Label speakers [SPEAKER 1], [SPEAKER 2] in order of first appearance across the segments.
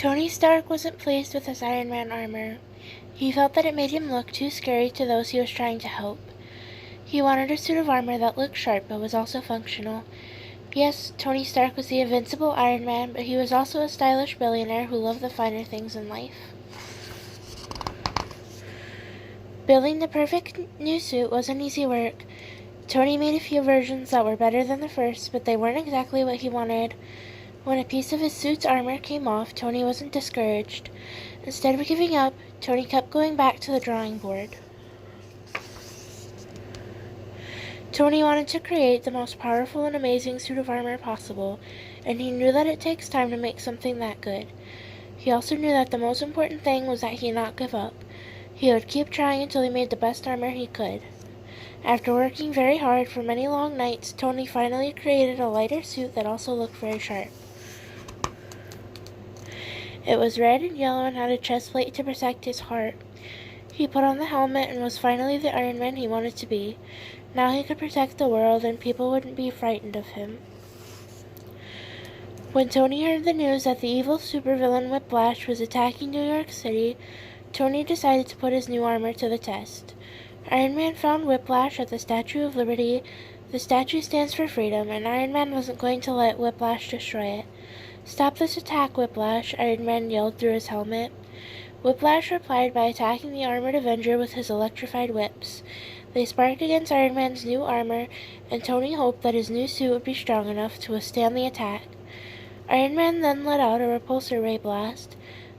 [SPEAKER 1] Tony Stark wasn't pleased with his Iron Man armor. He felt that it made him look too scary to those he was trying to help. He wanted a suit of armor that looked sharp but was also functional. Yes, Tony Stark was the invincible Iron Man, but he was also a stylish billionaire who loved the finer things in life. Building the perfect new suit wasn't easy work. Tony made a few versions that were better than the first, but they weren't exactly what he wanted. When a piece of his suit's armor came off, Tony wasn't discouraged. Instead of giving up, Tony kept going back to the drawing board. Tony wanted to create the most powerful and amazing suit of armor possible, and he knew that it takes time to make something that good. He also knew that the most important thing was that he not give up. He would keep trying until he made the best armor he could. After working very hard for many long nights, Tony finally created a lighter suit that also looked very sharp. It was red and yellow and had a chest plate to protect his heart. He put on the helmet and was finally the Iron Man he wanted to be. Now he could protect the world and people wouldn't be frightened of him. When Tony heard the news that the evil supervillain Whiplash was attacking New York City, Tony decided to put his new armor to the test. Iron Man found Whiplash at the Statue of Liberty. The statue stands for freedom, and Iron Man wasn't going to let Whiplash destroy it. "Stop this attack, Whiplash," Iron Man yelled through his helmet. Whiplash replied by attacking the armored Avenger with his electrified whips. They sparked against Iron Man's new armor, and Tony hoped that his new suit would be strong enough to withstand the attack. Iron Man then let out a repulsor ray blast,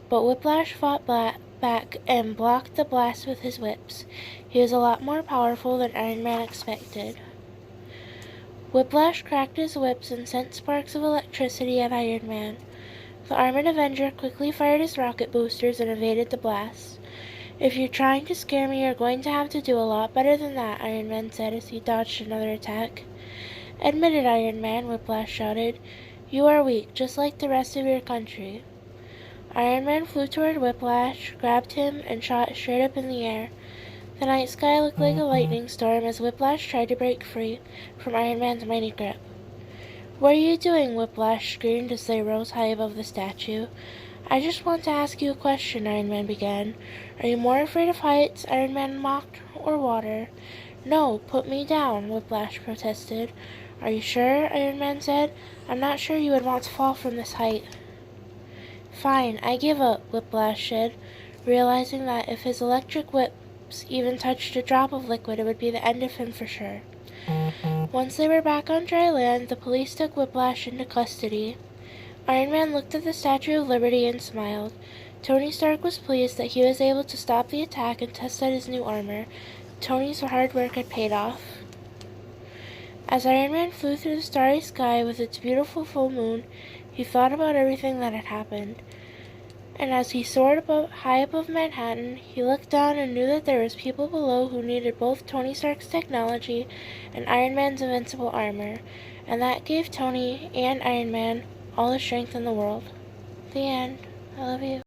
[SPEAKER 1] but Whiplash fought back and blocked the blast with his whips. He was a lot more powerful than Iron Man expected. Whiplash cracked his whips and sent sparks of electricity at Iron Man. The armored Avenger quickly fired his rocket boosters and evaded the blast. "If you're trying to scare me, you're going to have to do a lot better than that," Iron Man said as he dodged another attack. "Admit it, Iron Man," Whiplash shouted. "You are weak, just like the rest of your country." Iron Man flew toward Whiplash, grabbed him, and shot straight up in the air. The night sky looked like a lightning storm as Whiplash tried to break free from Iron Man's mighty grip. "What are you doing?" Whiplash screamed as they rose high above the statue. "I just want to ask you a question," Iron Man began. "Are you more afraid of heights?" Iron Man mocked, "or water?" "No, put me down," Whiplash protested. "Are you sure?" Iron Man said. "I'm not sure you would want to fall from this height." "Fine, I give up," Whiplash said, realizing that if his electric whips even touched a drop of liquid, it would be the end of him for sure. Once they were back on dry land, the police took Whiplash into custody. Iron Man looked at the Statue of Liberty and smiled. Tony Stark was pleased that he was able to stop the attack and test out his new armor. Tony's hard work had paid off. As Iron Man flew through the starry sky with its beautiful full moon, he thought about everything that had happened. And as he soared high above Manhattan, he looked down and knew that there was people below who needed both Tony Stark's technology and Iron Man's invincible armor, and that gave Tony and Iron Man all the strength in the world. The end. I love you.